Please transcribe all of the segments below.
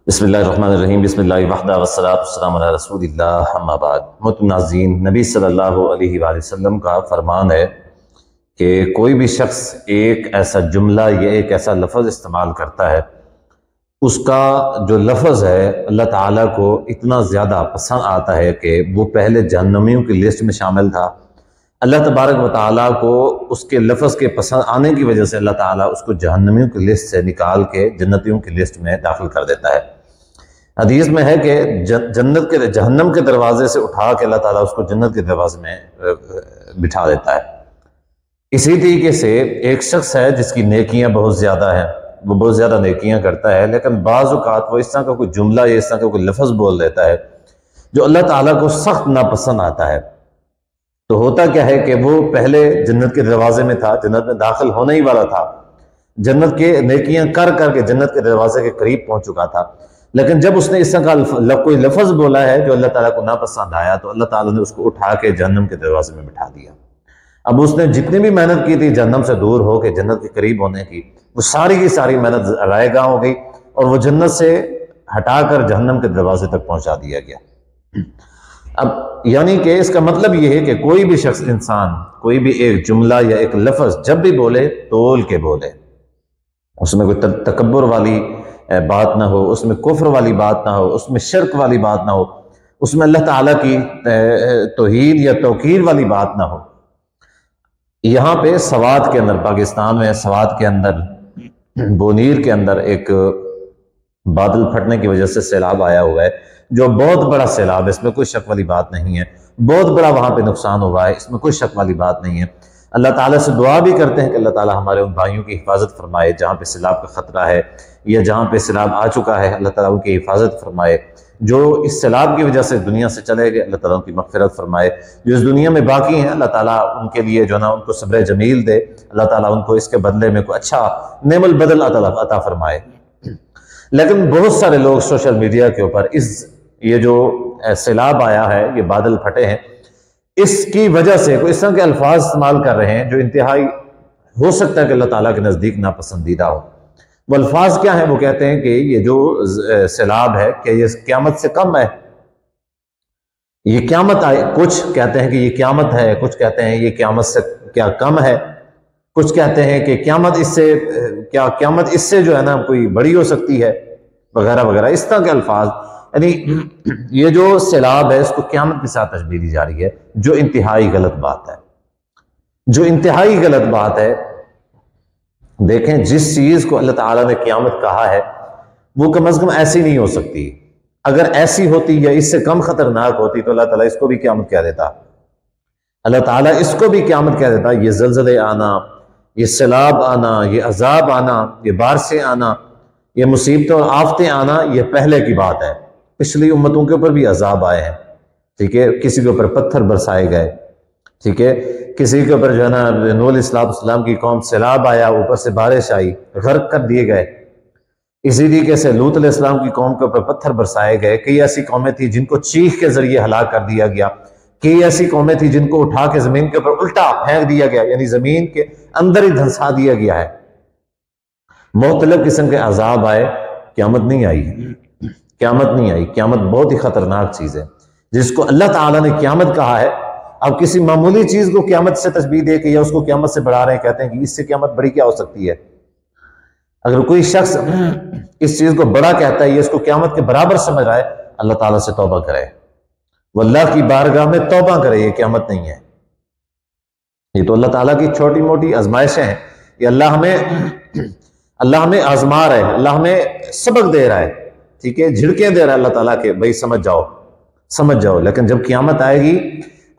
بسم اللہ الرحمن الرحیم، بسم اللہ وحدہ والصلاۃ والسلام علی رسول اللہ، اما بعد۔ محترم ناظرین، نبی صلی اللہ علیہ وآلہ وسلم کا فرمان ہے کہ کوئی بھی شخص ایک ایسا جملہ یا ایک ایسا لفظ استعمال کرتا ہے، اس کا جو لفظ ہے اللہ تعالیٰ کو اتنا زیادہ پسند آتا ہے کہ وہ پہلے جہنمیوں کی لسٹ میں شامل تھا۔ اللہ تبارک و تعالیٰ کو اس کے لفظ کے پسند آنے کی وجہ سے اللہ تعالیٰ اس کو جہنمیوں کی لسٹ سے نکال کے جنتیوں کی لسٹ میں داخل کر دیتا ہے۔ حدیث میں ہے کہ جہنم کے دروازے سے اٹھا کے اللہ تعالیٰ اس کو جنت کے دروازے میں بٹھا دیتا ہے۔ اسی طریقے سے ایک شخص ہے جس کی نیکیاں بہت زیادہ ہیں، وہ بہت زیادہ نیکیاں کرتا ہے، لیکن بعض اوقات وہ اس طرح کا کوئی جملہ یا اس طرح کا کوئی لفظ بول دیتا ہے جو اللہ تعالیٰ کو سخت ناپسند آتا ہے۔ تو ہوتا کیا ہے کہ وہ پہلے جنت کے دروازے میں تھا، جنت میں داخل ہونے ہی والا تھا، جنت کے نیکیاں کر کے جنت کے دروازے کے قریب پہنچ چکا تھا، لیکن جب اس نے اس طرح کا کوئی لفظ بولا ہے جو اللہ تعالیٰ کو ناپسند آیا تو اللہ تعالیٰ نے اس کو اٹھا کے جہنم کے دروازے میں بٹھا دیا۔ اب اس نے جتنی بھی محنت کی تھی جہنم سے دور ہو کے جنت کے قریب ہونے کی، وہ ساری کی ساری محنت رائے گاہ ہو گئی اور وہ جنت سے ہٹا کر جہنم کے دروازے تک پہنچا دیا گیا۔ اب یعنی کہ اس کا مطلب یہ ہے کہ کوئی بھی شخص، انسان، کوئی بھی ایک جملہ یا ایک لفظ جب بھی بولے تول کے بولے، اس میں کوئی تکبر والی بات نہ ہو، اس میں کفر والی بات نہ ہو، اس میں شرک والی بات نہ ہو، اس میں اللہ تعالیٰ کی توحید یا توقیر والی بات نہ ہو۔ یہاں پہ سوات کے اندر، پاکستان میں سوات کے اندر بونیر کے اندر ایک بادل پھٹنے کی وجہ سے سیلاب آیا ہوا ہے، جو بہت بڑا سیلاب ہے، اس میں کوئی شک والی بات نہیں ہے، بہت بڑا وہاں پہ نقصان ہوا ہے، اس میں کوئی شک والی بات نہیں ہے۔ اللہ تعالیٰ سے دعا بھی کرتے ہیں کہ اللہ تعالیٰ ہمارے ان بھائیوں کی حفاظت فرمائے جہاں پہ سیلاب کا خطرہ ہے یا جہاں پہ سیلاب آ چکا ہے، اللہ تعالیٰ ان کی حفاظت فرمائے۔ جو اس سیلاب کی وجہ سے دنیا سے چلے گئے، اللہ تعالیٰ ان کی مغفرت فرمائے۔ جو اس دنیا میں باقی ہیں، اللہ تعالیٰ ان کے لیے جو نا ان کو صبر جمیل دے، اللہ تعالیٰ ان کو اس کے بدلے میں کوئی اچھا نعم البدل عطا فرمائے۔ لیکن بہت سارے لوگ سوشل میڈیا کے اوپر یہ جو سیلاب آیا ہے، یہ بادل پھٹے ہیں، اس کی وجہ سے کوئی اس طرح کے الفاظ استعمال کر رہے ہیں جو انتہائی ہو سکتا ہے کہ اللہ تعالیٰ کے نزدیک ناپسندیدہ ہو۔ وہ الفاظ کیا ہیں؟ وہ کہتے ہیں کہ یہ جو سیلاب ہے کہ یہ قیامت سے کم ہے، یہ قیامت آئے، کچھ کہتے ہیں کہ یہ قیامت ہے، کچھ کہتے ہیں یہ قیامت سے کیا کم ہے، کچھ کہتے ہیں کہ قیامت اس سے جو ہے نا کوئی بڑی ہو سکتی ہے، وغیرہ وغیرہ، اس طرح کے الفاظ۔ یعنی یہ جو سیلاب ہے اس کو قیامت کے ساتھ تشبیہ دی جا رہی ہے، جو انتہائی غلط بات ہے، جو انتہائی غلط بات ہے۔ دیکھیں، جس چیز کو اللہ تعالیٰ نے قیامت کہا ہے وہ کم از کم ایسی نہیں ہو سکتی۔ اگر ایسی ہوتی یا اس سے کم خطرناک ہوتی تو اللہ تعالیٰ اس کو بھی قیامت کہہ دیتا، اللہ تعالیٰ اس کو بھی قیامت کہہ دیتا۔ یہ زلزلے آنا، یہ سیلاب آنا، یہ عذاب آنا، یہ بارشیں آنا، یہ مصیبتیں اور آفتیں آنا، یہ پہلے کی بات ہے۔ پچھلی امتوں کے اوپر بھی عذاب آئے ہیں، ٹھیک ہے، کسی کے اوپر پتھر برسائے گئے، ٹھیک ہے، کسی کے اوپر جو ہے نا نوح علیہ السلام کی قوم سیلاب آیا، اوپر سے بارش آئی، غرق کر دیے گئے۔ اسی طریقے سے لوط علیہ السلام کی قوم کے اوپر پتھر برسائے گئے۔ کئی ایسی قومیں تھیں جن کو چیخ کے ذریعے ہلاک کر دیا گیا، کئی ایسی قومیں تھیں جن کو اٹھا کے زمین کے اوپر الٹا پھینک دیا گیا، یعنی زمین کے اندر ہی دھنسا دیا گیا ہے۔ مختلف قسم کے عذاب آئے، قیامت نہیں آئی، قیامت نہیں آئی۔ قیامت بہت ہی خطرناک چیز ہے جس کو اللہ تعالیٰ نے قیامت کہا ہے۔ اب کسی معمولی چیز کو قیامت سے تشبیہ دے کے یا اس کو قیامت سے بڑھا رہے ہیں، کہتے ہیں کہ اس سے قیامت بڑی کیا ہو سکتی ہے۔ اگر کوئی شخص اس چیز کو بڑا کہتا ہے یا اس کو قیامت کے برابر سمجھ رہا ہے، اللہ تعالیٰ سے توبہ کرے، وہ اللہ کی بارگاہ میں توبہ کرے، یہ قیامت نہیں ہے، یہ تو اللہ تعالیٰ کی چھوٹی موٹی آزمائشیں ہیں۔ یہ اللہ ہمیں آزما رہا ہے، اللہ ہمیں سبق دے رہا ہے، ٹھیک ہے، جھڑکیں دے رہا ہے اللہ تعالیٰ کے، بھائی سمجھ جاؤ۔ لیکن جب قیامت آئے گی،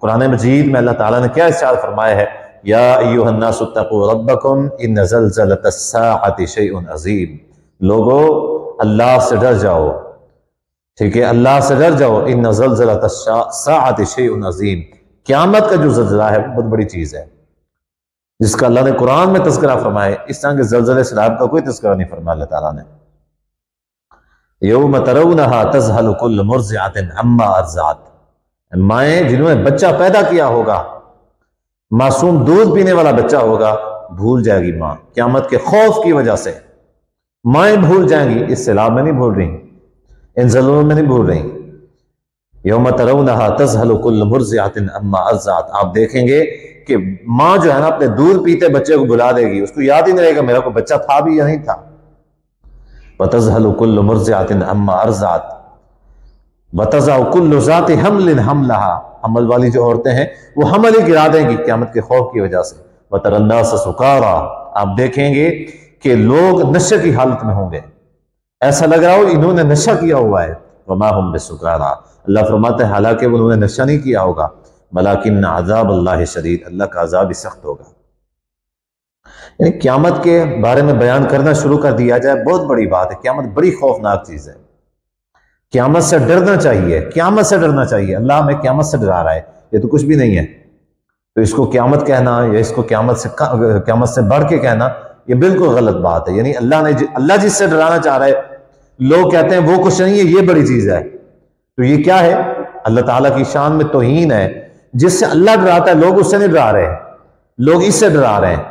قرآن مجید میں اللہ تعالیٰ نے کیا ارشاد فرمایا ہے؟ یا ایھا الناس اتقوا ربکم ان زلزلۃ الساعۃ شیء عظیم، لوگو اللہ سے ڈر جاؤ، ٹھیک ہے، اللہ سے ڈر جاؤ، ان زلزلۃ الساعۃ شیء عظیم، قیامت کا جو زلزلہ ہے بہت بڑی چیز ہے جس کا اللہ نے قرآن میں تذکرہ فرمایا ہے۔ اس طرح کے زلزلے سیلاب کا کوئی تذکرہ نہیں فرمایا اللہ تعالیٰ نے۔ یوم ترونہا تذہل کل مرضعۃ عما ارضعت، مائیں جنہوں نے بچہ پیدا کیا ہوگا، معصوم دودھ پینے والا بچہ ہوگا، بھول جائے گی ماں، قیامت کے خوف کی وجہ سے مائیں بھول جائیں گی، اس سیلاب میں نہیں بھول رہی، ان ضلعوں میں نہیں بھول رہی. یوم ترونہا تذہل کل مرضعۃ عما ارضعت، آپ دیکھیں گے کہ ماں جو ہے نا اپنے دودھ پیتے بچے کو بلا دے گی، اس کو یاد ہی نہیں رہے گا میرا کوئی بچہ تھا بھی یا نہیں تھا. وتذہل کل مرضعۃ عما ارضعت وتضع کل ذات حمل حملہا، حمل والی جو عورتیں ہیں وہ حمل ہی گرا دیں گی قیامت کے خوف کی وجہ سے. وتری الناس سکارا، آپ دیکھیں گے کہ لوگ نشے کی حالت میں ہوں گے، ایسا لگ رہا ہو انہوں نے نشہ کیا ہوا ہے. وما ہم بسکارا، اللہ فرماتے ہیں حالانکہ انہوں نے نشہ نہیں کیا ہوگا، ولیکن عذاب اللہ شدید، اللہ کا عذاب ہی سخت ہوگا. یعنی قیامت کے بارے میں بیان کرنا شروع کر دیا جائے بہت بڑی بات ہے. قیامت بڑی خوفناک چیز ہے، قیامت سے ڈرنا چاہیے، قیامت سے ڈرنا چاہیے. اللہ ہمیں قیامت سے ڈرا رہا ہے، یہ تو کچھ بھی نہیں ہے. تو اس کو قیامت کہنا یا اس کو قیامت سے بڑھ کے کہنا یہ بالکل غلط بات ہے. یعنی اللہ جس سے ڈرانا چاہ رہا ہے، لوگ کہتے ہیں وہ کچھ نہیں ہے، یہ بڑی چیز ہے. تو یہ کیا ہے؟ اللہ تعالیٰ کی شان میں توہین ہے. جس سے اللہ ڈراتا ہے لوگ اس سے نہیں ڈرا رہے ہیں، لوگ اس سے ڈرا رہے ہیں.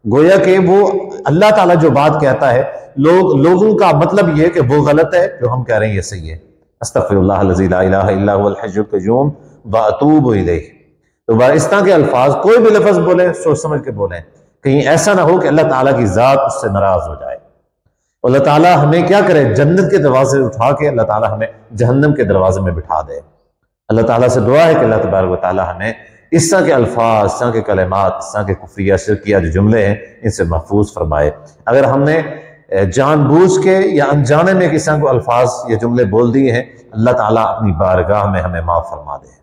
گویا کہ وہ اللہ تعالیٰ جو بات کہتا ہے لوگوں کا مطلب یہ ہے کہ وہ غلط ہے، جو ہم کہہ رہے ہیں یہ صحیح ہے. استغفر اللہ الذی لا الہ الا هو الحی القیوم واتوب الیہ. تو اس طرح کے الفاظ کوئی بھی لفظ بولیں سوچ سمجھ کے بولیں، کہیں ایسا نہ ہو کہ اللہ تعالیٰ کی ذات اس سے ناراض ہو جائے. اللہ تعالیٰ ہمیں کیا کرے؟ جنت کے دروازے اٹھا کے اللہ تعالیٰ ہمیں جہنم کے دروازے میں بٹھا دے. اللہ تعالیٰ سے دعا ہے کہ اللہ تبارک و تعالیٰ ہمیں اس طرح کے الفاظ، اس طرح کے کلمات، اس طرح کے کفریہ شرکیہ جو جملے ہیں ان سے محفوظ فرمائے. اگر ہم نے جان بوجھ کے یا انجانے میں کسی طرح کو الفاظ یا جملے بول دیے ہیں، اللہ تعالیٰ اپنی بارگاہ میں ہمیں معاف فرما دے.